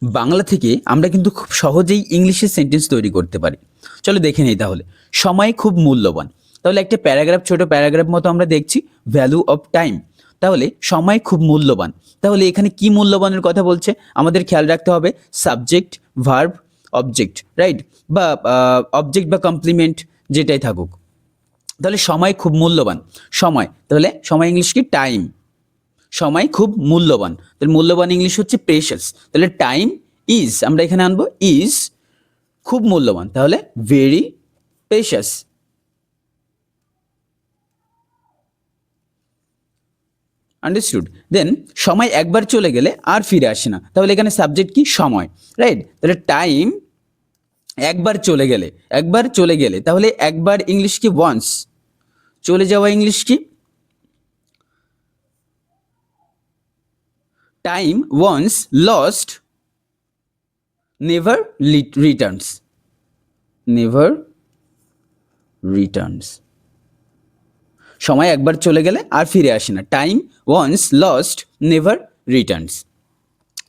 বাংলা থেকে আমরা কিন্তু খুব সহজেই ইংলিশে সেন্টেন্স তৈরি করতে পারি। চলো দেখে নিই তাহলে। সময় খুব মূল্যবান, তাহলে একটা প্যারাগ্রাফ, ছোট প্যারাগ্রাফ মতো আমরা দেখছি ভ্যালু অফ টাইম। তাহলে সময় খুব মূল্যবান, তাহলে এখানে কি মূল্যবানের কথা বলছে আমাদের খেয়াল রাখতে হবে। সাবজেক্ট, ভার্ব, অবজেক্ট, রাইট, বা অবজেক্ট বা কমপ্লিমেন্ট যেটাই থাকুক। তাহলে সময় খুব মূল্যবান, সময়, তাহলে সময় ইংলিশ কি? টাইম। সময় খুব মূল্যবান, তাহলে মূল্যবান ইংলিশ হচ্ছে প্রেশাস। তাহলে টাইম ইজ, আমরা এখানে আনবো ইজ, খুব মূল্যবান, তাহলে ভেরি প্রেশাস। আন্ডারস্টুড। দেন সময় একবার চলে গেলে আর ফিরে আসে না, তাহলে এখানে সাবজেক্ট কি? সময়, রাইট। তাহলে টাইম একবার চলে গেলে, একবার চলে গেলে, তাহলে একবার ইংলিশ কি? ওয়ান্স। চলে যাওয়া ইংলিশ কি? Time once lost never returns, never returns. সময় একবার চলে গেলে আর ফিরে আসে না, time once lost never returns.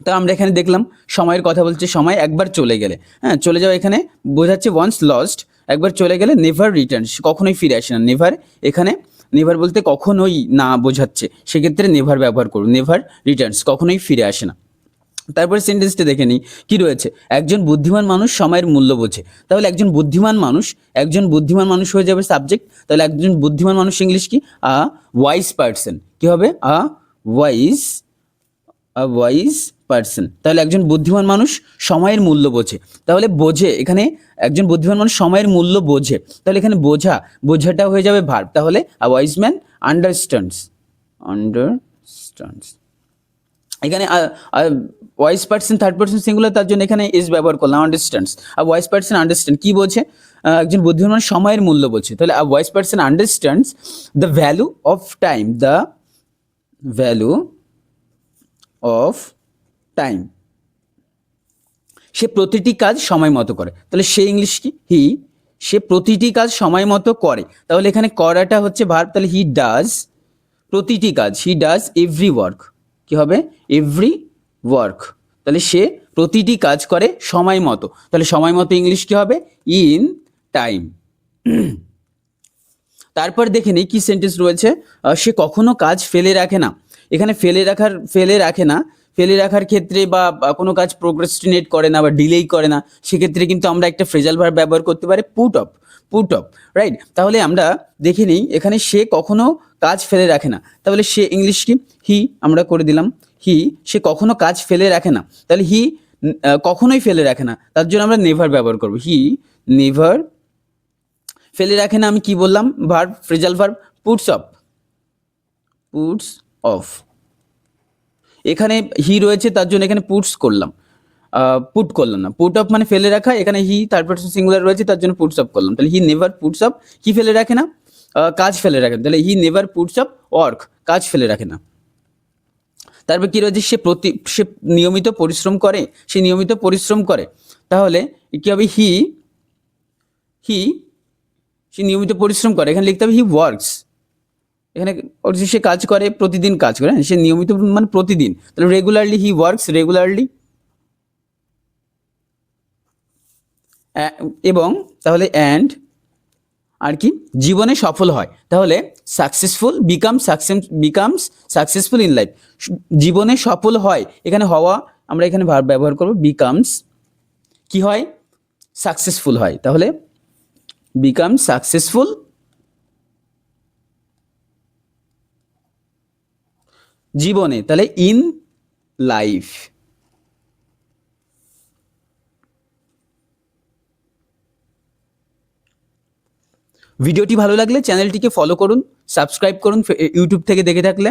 তো আমরা এখানে দেখলাম সময়ের কথা বলছে, সময় একবার চলে গেলে, হ্যাঁ, চলে যাওয়া এখানে বোঝাচ্ছে ওয়ান্স লস্ট, একবার চলে গেলে নেভার রিটার্নস, কখনোই ফিরে আসে না। নেভার, এখানে নেভার বলতে কখনোই না বোঝাচ্ছে, সেক্ষেত্রে নেভার ব্যবহার করুন, নেভার রিটার্নস, কখনোই ফিরে আসে না। তারপরে সেন্টেন্সটা দেখে নিই কি রয়েছে। একজন বুদ্ধিমান মানুষ সময়ের মূল্য বোঝে, তাহলে একজন বুদ্ধিমান মানুষ, একজন বুদ্ধিমান মানুষ হয়ে যাবে সাবজেক্ট। তাহলে একজন বুদ্ধিমান মানুষ ইংলিশ কি? আ ওয়াইজ পার্সন। কি হবে? Wise, wise person. তাহলে একজন বুদ্ধিমান মানুষ সময়ের মূল্য বোঝে, তাহলে বোঝে, এখানে একজন বুদ্ধিমান মানুষ সময়ের মূল্য বোঝে, তাহলে এখানে বোঝা, বোঝাটা হয়ে যাবে ভার্ব, তাহলে a wise man understands, understands. এখানে wise person third person singular, তার জন্য এখানে ইজ ব্যবহার করলাম, আন্ডারস্ট্যান্ডস। আর ওয়াইজ পার্সন আন্ডারস্ট্যান্ড, কি বোঝে? একজন বুদ্ধিমান মানুষ সময়ের মূল্য বোঝে, তাহলে a wise person understands the value of time, the value of time. সে প্রতিটি কাজ সময় মতো করে, তাহলে সে ইংলিশ কি? হি। সে প্রতিটি কাজ সময় মতো করে, তাহলে এখানে করাটা হচ্ছে ভার্ব, তাহলে হি ডাজ প্রতিটি কাজ, হি ডাজ এভরি ওয়ার্ক। কি হবে? Every work. তাহলে সে প্রতিটি কাজ করে সময় মতো, তাহলে সময় মতো ইংলিশ কি হবে? In time. তারপর দেখে নিই কি সেন্টেন্স রয়েছে। সে কখনো কাজ ফেলে রাখে না, এখানে ফেলে রাখে না, ফেলে রাখার ক্ষেত্রে বা কোনো কাজ প্রোক্রাস্টিনেট করে না বা ডিলেই করে না, সেক্ষেত্রে কিন্তু আমরা একটা ফ্রেজাল ভার্ব ব্যবহার করতে পারি, put off, put off, right. তাহলে আমরা দেখে নিই এখানে সে কখনো কাজ ফেলে রাখে না, তাহলে সে ইংলিশ কি? হি, আমরা করে দিলাম হি। সে কখনো কাজ ফেলে রাখে না, তাহলে হি কখনোই ফেলে রাখে না, তার জন্য আমরা নেভার ব্যবহার করবো, হি নেভার ফেলে রাখে না। আমি কি বললাম? Verb, phrasal verb, puts of, puts of. এখানে হি রয়েছে, তার জন্য এখানে পুটস করলাম, পুট করলাম না, পুট অফ মানে ফেলে রাখা, এখানে হি থার্ড পারসন সিঙ্গুলার রয়েছে, তার জন্য পুটস অফ করলাম। তাহলে হি নেভার পুটস অফ, কি ফেলে রাখে না? কাজ ফেলে রাখে না, তাহলে he never puts of work, কাজ ফেলে রাখে না। তারপর কি রয়েছে? সে নিয়মিত পরিশ্রম করে, সে নিয়মিত পরিশ্রম করে, তাহলে কি হবে? হি সে নিয়মিত পরিশ্রম করে, এখানে লিখতে হবে হি ওয়ার্কস। এখানে সে কাজ করে, প্রতিদিন কাজ করে, সে নিয়মিত মানে প্রতিদিন, তাহলে রেগুলারলি, হি ওয়ার্কস রেগুলারলি। এবং তাহলে অ্যান্ড আর কি? জীবনে সফল হয়, তাহলে successful becomes successful in life. জীবনে সফল হয়, এখানে হওয়া, আমরা এখানে ভার্ব ব্যবহার করব, বিকামস, কি হয়? সাকসেসফুল হয়, তাহলে বিকাম সাকসেসফুল জীবনে, তাহলে ইন লাইফ। ভিডিওটি ভালো লাগলে চ্যানেলটিকে ফলো করুন, সাবস্ক্রাইব করুন ইউটিউব থেকে দেখে থাকলে।